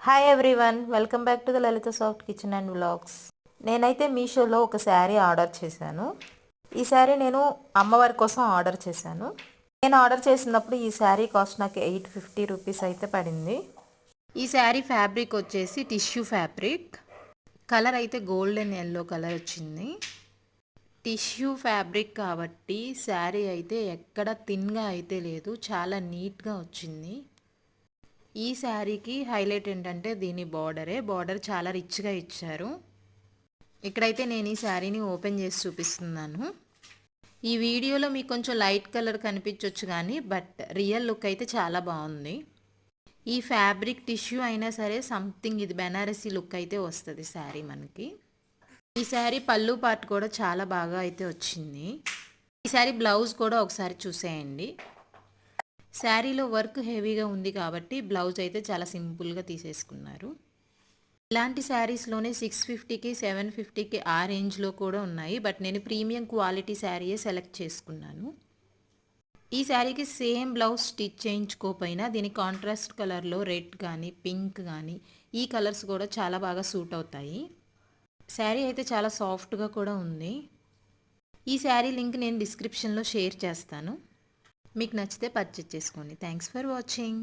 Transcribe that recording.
Hi everyone, welcome back to the Lalitha soft kitchen and vlogs. నేనైతే మీషోలో ఒక sari order చేశాను. ఈ శారీ నేను అమ్మవారి కోసం ఆర్డర్ చేశాను. నేను ఆర్డర్ చేసినప్పుడు ఈ శారీ కాస్ట్ నాకు 850 రూపీస్ అయితే పడింది. ఈ శారీ ఫ్యాబ్రిక్ వచ్చేసి టిష్యూ ఫ్యాబ్రిక్. కలర్ అయితే గోల్డెన్ ఎల్లో కలర్ వచ్చింది. టిష్యూ ఫ్యాబ్రిక్ కాబట్టి శారీ అయితే ఎక్కడ థిన్గా అయితే లేదు, చాలా నీట్గా వచ్చింది. ఈ శారీకి హైలైట్ ఏంటంటే దీని బార్డర్ చాలా రిచ్గా ఇచ్చారు. ఇక్కడైతే నేను ఈ శారీని ఓపెన్ చేసి చూపిస్తున్నాను. ఈ వీడియోలో మీకు కొంచెం లైట్ కలర్ కనిపించవచ్చు కానీ బట్ రియల్ లుక్ అయితే చాలా బాగుంది. ఈ ఫ్యాబ్రిక్ టిష్యూ అయినా సరే సంథింగ్ ఇది బెనారసీ లుక్ అయితే వస్తుంది శారీ మనకి. ఈ శారీ పళ్ళు పార్ట్ కూడా చాలా బాగా అయితే వచ్చింది. ఈ శారీ బ్లౌజ్ కూడా ఒకసారి చూసేయండి. శారీలో వర్క్ హెవీగా ఉంది కాబట్టి బ్లౌజ్ అయితే చాలా సింపుల్గా తీసేసుకున్నారు. ఇలాంటి శారీస్లోనే 650కి 750కి ఆ రేంజ్లో కూడా ఉన్నాయి, బట్ నేను ప్రీమియం క్వాలిటీ శారీయే సెలెక్ట్ చేసుకున్నాను. ఈ శారీకి సేమ్ బ్లౌజ్ స్టిచ్ చేయించుకోకపోయినా దీని కాంట్రాస్ట్ కలర్లో రెడ్ కానీ పింక్ కానీ ఈ కలర్స్ కూడా చాలా బాగా సూట్ అవుతాయి. శారీ అయితే చాలా సాఫ్ట్గా కూడా ఉంది. ఈ శారీ లింక్ నేను డిస్క్రిప్షన్లో షేర్ చేస్తాను. మీకు నచ్చితే పర్చేజ్ చేసుకోండి. Thanks for watching.